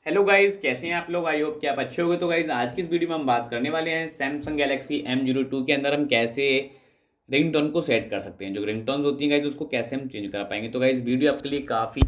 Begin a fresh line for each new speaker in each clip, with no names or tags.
Hello guys, कैसे हैं आप लोग। आई होप कि आप अच्छे होंगे। तो गाइस, आज की इस वीडियो में हम बात करने वाले हैं सैमसंग गैलेक्सी M02 के अंदर हम कैसे रिंगटोन को सेट कर सकते हैं। जो रिंगटोन्स होती हैं गाइस, उसको कैसे हम चेंज कर पाएंगे। तो गाइस, वीडियो आपके लिए काफ़ी,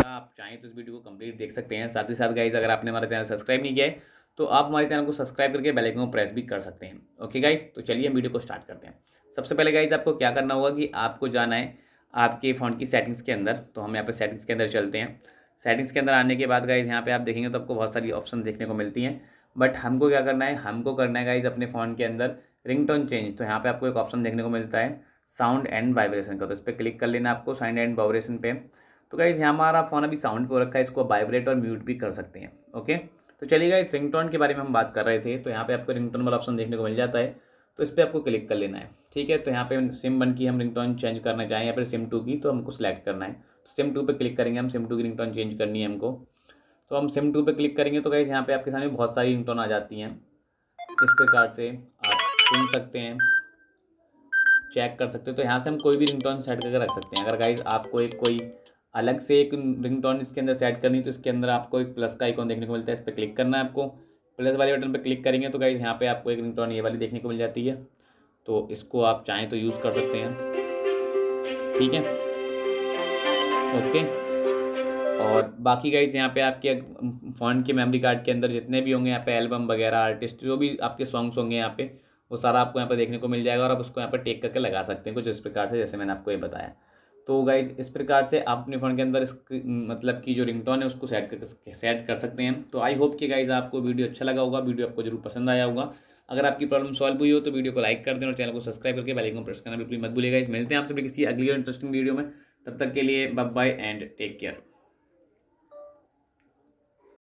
आप चाहें तो इस वीडियो को कंप्लीट देख सकते हैं। साथ ही साथ गाइस, अगर आपने हमारा चैनल सब्सक्राइब नहीं किया है तो आप हमारे चैनल को सब्सक्राइब करके बेल आइकन को प्रेस भी कर सकते हैं। ओके गाइस, तो चलिए हम वीडियो को स्टार्ट करते हैं। सबसे पहले गाइस, आपको क्या करना होगा कि आपको जाना है आपके फ़ोन की सेटिंग्स के अंदर। तो हम यहाँ पे सेटिंग्स के अंदर चलते हैं। सेटिंग्स के अंदर आने के बाद गाइज यहाँ पे आप देखेंगे तो आपको बहुत सारी ऑप्शन देखने को मिलती हैं। बट हमको क्या करना है, हमको करना है गाइज अपने फ़ोन के अंदर रिंगटोन चेंज। तो यहाँ पे आपको एक ऑप्शन देखने को मिलता है साउंड एंड वाइब्रेशन का। तो इस पर क्लिक कर लेना आपको, साउंड एंड वाइब्रेशन पे। तो गाइज यहाँ हमारा फ़ोन अभी साउंड पे हो रखा है, इसको वाइब्रेट और म्यूट भी कर सकते हैं। ओके, तो चलिएगा, इस रिंगटोन के बारे में हम बात कर रहे थे। तो यहाँ पे आपको रिंगटोन वाला ऑप्शन देखने को मिल जाता है। तो इस पर आपको क्लिक कर लेना है। ठीक है, तो यहाँ पे सिम 1 की हम रिंगटोन चेंज करना चाहें या फिर सिम 2 की, तो हमको सिलेक्ट करना है। तो सिम 2 पे क्लिक करेंगे, हम सिम 2 की रिंगटोन चेंज करनी है हमको। तो हम सिम 2 पे क्लिक करेंगे तो गाइस यहाँ पे आपके सामने बहुत सारी रिंगटोन आ जाती हैं। इस प्रकार से आप सुन सकते हैं, चेक कर सकते हो। तो यहाँ से हम कोई भी रिंगटोन सेट करके रख सकते हैं। अगर गाइस आपको एक कोई अलग से एक रिंगटोन इसके अंदर सेट करनी, तो इसके अंदर आपको एक प्लस का आइकॉन देखने को मिलता है, इस पर क्लिक करना है आपको। प्लस वाले बटन पर क्लिक करेंगे तो गाइस यहाँ पे आपको एक रिंगटोन ये वाली देखने को मिल जाती है। तो इसको आप चाहें तो यूज़ कर सकते हैं। ठीक है, ओके। और बाकी गाइज यहाँ पे आपके फ़ोन के मेमोरी कार्ड के अंदर जितने भी होंगे यहाँ पे एल्बम वगैरह, आर्टिस्ट जो भी आपके सॉन्ग्स होंगे यहाँ पे, वो सारा आपको यहाँ पे देखने को मिल जाएगा। और आप उसको यहाँ पे टेक करके लगा सकते हैं कुछ इस प्रकार से, जैसे मैंने आपको ये बताया। तो गाइज इस प्रकार से आप अपने फ़ोन के अंदर मतलब कि जो रिंगटोन है उसको सेट कर सकते हैं। तो आई होप कि गाइज आपको वीडियो अच्छा लगा होगा, वीडियो आपको जरूर पसंद आया होगा। अगर आपकी प्रॉब्लम सॉल्व हुई हो तो वीडियो को लाइक कर दें और चैनल को सब्सक्राइब करके बेल आइकन प्रेस करना बिल्कुल मत भूलिएगा। इस मिलते हैं आपसे किसी अगली और इंटरेस्टिंग वीडियो में। तब तक के लिए bye bye and take care.